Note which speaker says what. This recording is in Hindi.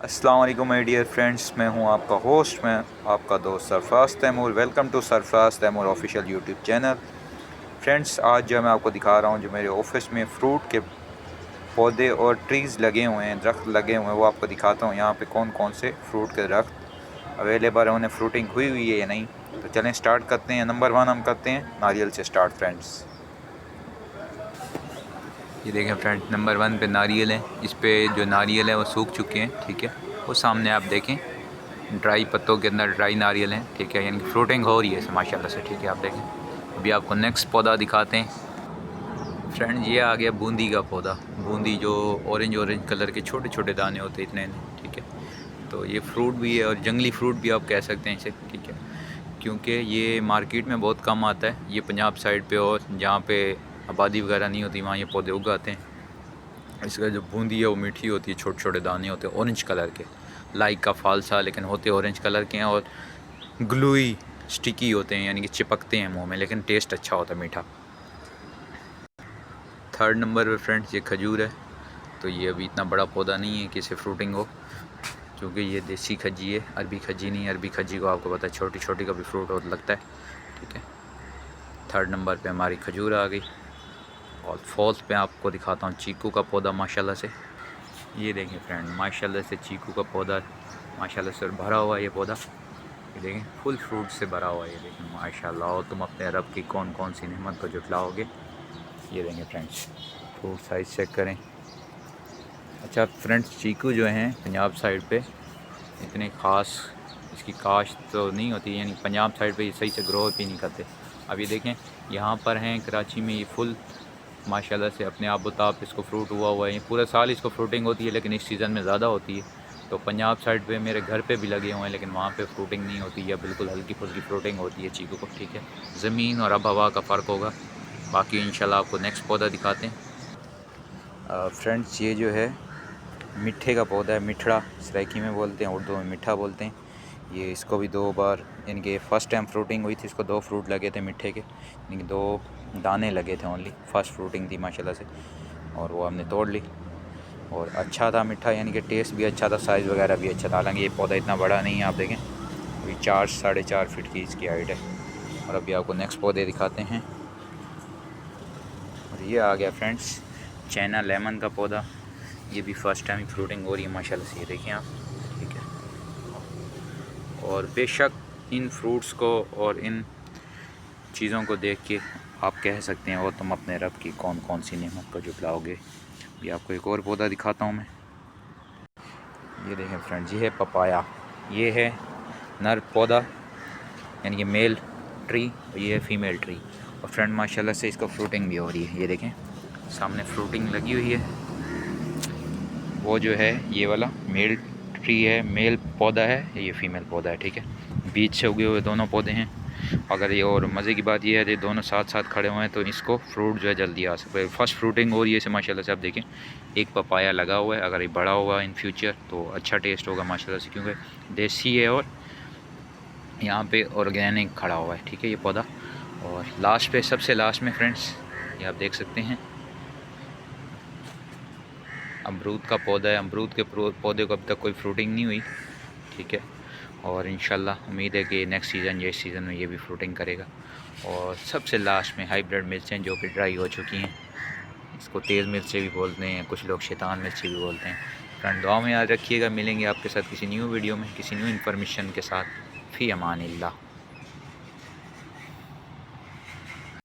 Speaker 1: अस्सलाम वालेकुम माय डियर फ्रेंड्स, मैं हूं आपका होस्ट, मैं आपका दोस्त Sarfaraz Taimur. Welcome to Sarfaraz Taimur official YouTube channel. Friends, आज जो मैं आपको दिखा रहा हूं, जो मेरे ऑफिस में फ्रूट के पौधे और ट्रीज़ लगे हुए हैं, दरख्त लगे हुए हैं, वो आपको दिखाता हूं। यहाँ पे कौन कौन से फ्रूट के दरख्त अवेलेबल है, उन्हें फ्रूटिंग हुई है या नहीं। तो चलें स्टार्ट करते हैं। नंबर 1 हम करते हैं नारियल से स्टार्ट फ्रेंड्स। ये देखें फ्रेंड, नंबर 1 पे नारियल है। इस पे जो नारियल है वो सूख चुके हैं, ठीक है। वो सामने आप देखें, ड्राई पत्तों के अंदर ड्राई नारियल हैं, ठीक है, यानी कि फ्रूटिंग हो रही है इसे माशाल्लाह से, ठीक है। आप देखें, अभी आपको नेक्स्ट पौधा दिखाते हैं फ्रेंड। ये आ गया बूंदी का पौधा। बूंदी जो ऑरेंज ऑरेंज कलर के छोटे छोटे दाने होते हैं, इतने, ठीक है। तो ये फ्रूट भी है और जंगली फ्रूट भी आप कह सकते हैं इसे, ठीक है, क्योंकि ये मार्केट में बहुत कम आता है। ये पंजाब साइड पे और जहाँ पे आबादी वगैरह नहीं होती, वहाँ ये पौधे उगाते हैं। इसका जो बूंदी है वो मीठी होती है, छोटे छोटे दाने होते हैं ऑरेंज कलर के, लाइक का फालसा, लेकिन होते ऑरेंज कलर के हैं और ग्लूई स्टिकी होते हैं, यानी कि चिपकते हैं मुंह में, लेकिन टेस्ट अच्छा होता है, मीठा। थर्ड नंबर पे फ्रेंड्स ये खजूर है। तो ये अभी इतना बड़ा पौधा नहीं है कि इसे फ्रूटिंग हो, क्योंकि ये देसी खजी है, अरबी खजी नहीं है। अरबी खजी को आपको पता है छोटी छोटी का भी फ्रूट हो लगता है, ठीक है। थर्ड नंबर पे हमारी खजूर आ गई। और फोर्थ पे आपको दिखाता हूँ चीकू का पौधा माशाल्लाह से। ये देखें फ्रेंड, माशाल्लाह से चीकू का पौधा माशाल्लाह से भरा हुआ है ये पौधा। ये देखें फुल फ्रूट से भरा हुआ है, ये देखें माशाल्लाह। और तुम अपने रब की कौन कौन सी नेमत को जुटलाओगे। ये देखें फ्रेंड्स, फ्रूट साइज़ चेक करें। अच्छा फ्रेंड्स, चीकू जो हैं पंजाब साइड पे इतने ख़ास इसकी काश्त तो नहीं होती, यानी पंजाब साइड पे ये सही से ग्रो भी नहीं करते। अब ये देखें, यहाँ पर हैं कराची में, ये फुल माशाल्लाह से अपने आप बताप इसको फ्रूट हुआ है। ये पूरा साल इसको फ्रूटिंग होती है, लेकिन इस सीज़न में ज़्यादा होती है। तो पंजाब साइड पे मेरे घर पे भी लगे हुए हैं, लेकिन वहाँ पे फ्रूटिंग नहीं होती, या बिल्कुल हल्की फुल्की फ्रूटिंग होती है चीकू को, ठीक है। ज़मीन और अब हवा का फ़र्क होगा। बाकी इंशाल्लाह आपको नेक्स्ट पौधा दिखाते हैं। फ्रेंड्स, ये जो है मिठे का पौधा है, मिठड़ा सराइकी में बोलते हैं, उर्दू में मिठा बोलते हैं। ये इसको भी 2 बार, यानी कि फ़र्स्ट टाइम फ्रूटिंग हुई थी, इसको 2 फ्रूट लगे थे मिठे के, यानी कि 2 दाने लगे थे ओनली। फर्स्ट फ्रूटिंग थी माशाल्लाह से, और वो हमने तोड़ ली। और अच्छा था मीठा, यानी कि टेस्ट भी अच्छा था, साइज़ वगैरह भी अच्छा था। हालांकि ये पौधा इतना बड़ा नहीं है, आप देखें अभी 4 साढ़े 4 फीट की इसकी हाइट है। और अभी आपको नेक्स्ट पौधे दिखाते हैं। और ये आ गया फ्रेंड्स चाइना लेमन का पौधा। ये भी फ़र्स्ट टाइम फ्रूटिंग हो रही है माशाल्लाह से, ये देखें आप, ठीक है। और बेशक इन फ्रूट्स को और इन चीज़ों को देख के आप कह सकते हैं, और तुम अपने रब की कौन कौन सी नेमत को जुटलाओगे। ये आपको एक और पौधा दिखाता हूँ मैं। ये देखें फ्रेंड्स, ये है पपाया। ये है नर पौधा, यानी कि मेल ट्री, और ये है फीमेल ट्री। और फ्रेंड माशाल्लाह से इसको फ्रूटिंग भी हो रही है, ये देखें सामने फ्रूटिंग लगी हुई है। वो जो है ये वाला मेल ट्री है, मेल पौधा है, ये फीमेल पौधा है, ठीक है। बीच से उगे हुए दोनों पौधे हैं। अगर ये, और मज़े की बात ये है कि दोनों साथ साथ खड़े हुए हैं, तो इसको फ्रूट जो है जल्दी आ सकता है। फर्स्ट फ्रूटिंग हो रही है इसे माशाल्लाह से, आप देखें एक पपाया लगा हुआ है। अगर ये बड़ा हुआ इन फ्यूचर तो अच्छा टेस्ट होगा माशाल्लाह से, क्योंकि देसी है और यहाँ पे ऑर्गेनिक खड़ा हुआ है, ठीक है, ये पौधा। और लास्ट पे, सबसे लास्ट में फ्रेंड्स, ये आप देख सकते हैं अमरूद का पौधा है। अमरूद के पौधे को अब तक कोई फ्रूटिंग नहीं हुई, ठीक है। और इंशाल्लाह उम्मीद है कि नेक्स्ट सीज़न या इस सीज़न में ये भी फ्रूटिंग करेगा। और सबसे लास्ट में हाइब्रिड मिर्चें जो कि ड्राई हो चुकी हैं, इसको तेज़ मिर्चें भी बोलते हैं, कुछ लोग शैतान मिर्ची भी बोलते हैं। फ्रेंड दुआ में याद रखिएगा। मिलेंगे आपके साथ किसी न्यू वीडियो में, किसी न्यू इन्फॉर्मेशन के साथ। फ़ी अमान अल्लाह।